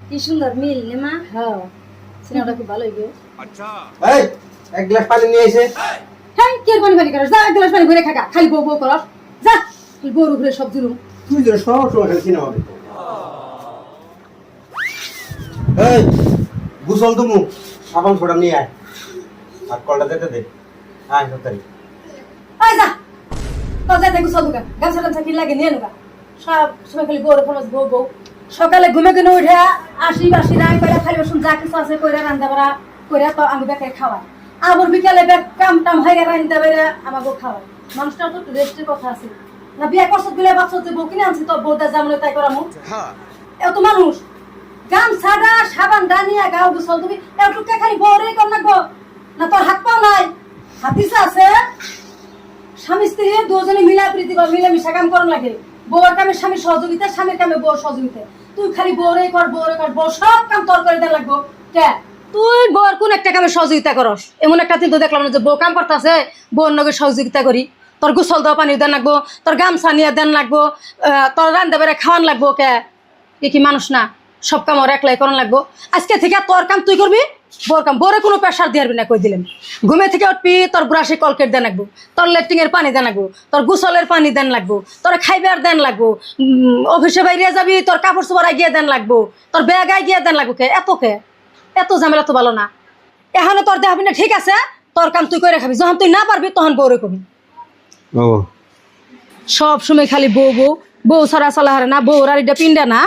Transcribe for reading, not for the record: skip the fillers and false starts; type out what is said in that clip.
কি সুন্দর মিল নে মা। হ্যাঁ সিনেমাটা খুব ভালো হইবে। আচ্ছা এই এক গ্লাস পানি নিয়ে এসে। হ্যাঁ কি পানি পানি করস, যা এক গ্লাস পানি ভরে খাগা, খালি বউ বউ করস, যা খালি বউর উপরে সব জুলুম। তুই যে সব সময় খালি সিনেমা দেখো। এই গোসল তুমি সাবান সোডা নিয়ে আয় আর কলটা দিতে দে। আয় তাড়াতাড়ি। আয় যা তো যাই দেখো সদুকা গামছা টামছা কি লাগে নিয়ে নেবা, সব সময় খালি বউর ফলস বউ বউ। সকালে ঘুমে ঘুমে উঠে আসি বাসি রাই করে খালি বসুন যা কিছু আছে কইরা রান্দা বাড়া কইরা তো আমি বেকে খাওয়াই। আবার বিকালে বেক কাম টাম হাইরা রান্দা বাইরা আমাকে খাওয়াই। মানুষটা তো একটু রেস্টের কথা আছে না, বিয়া করছত বিলে বাচ্চা তুই বউ কিনে আনছি তো বউটা জামলে তাই করামু। এত মানুষ গামছাডা সাবান দানিয়া গাও গোসল তুমি একটু খালি বউরে কর না গো, না তোর হাত পাও নাই হাতিসা আছে। স্বামী স্ত্রী দুজনে মিলা প্রীতি বা মিলেমিশা কাম করার লাগে। বউর কামে স্বামীর সহযোগিতা, স্বামীর কামে বউর সহযোগিতা। তুই খালি বউরে কর বউ সব কাম তোর করে দেওয়া লাগবো কে? তুই বউর কোন একটা কামে সহযোগিতা করস? এমন একটা তুই তো দেখলাম না যে বউ কাম করতেছে বউর নগে সহযোগিতা করি। তোর গোসল দেওয়া পানি দেন লাগবো, তোর গামছা নিয়ে দেন লাগবো, তোর রান্ধা বেড়ে খাওয়ান লাগবো কে? এ কি মানুষ না? সব কাম ওর একলাই করান লাগবো। আজকে থেকে তোর কাম তুই করবি, বোর কাম বোরে কোনো প্রেশার দিয়ে না কই দিলেন। ঘুমে থেকে উঠবি তোর ব্রাশে কলকেট দেন লাগবো, তোর লেট্রিং এর পানি দেন লাগবো, তোর গোসলের পানি দেন লাগবো, তোর খাইবার দেন লাগবো, অফিসে বাইরে যাবি তোর কাপড় চোপড় গিয়ে দেন লাগবো, তোর ব্যাগ গিয়ে দেন লাগবো কে? এত ঝামেলা তো ভালো না। এখনো তোর দেখাবি না ঠিক আছে, তোর কাম তুই করে খাবি, যখন তুই না পারবি তখন বউরে কবি। সব সময় খালি বউ বউ বউ ছাড়া চলা হারে না, বউ আর এটা পিন্ডা না।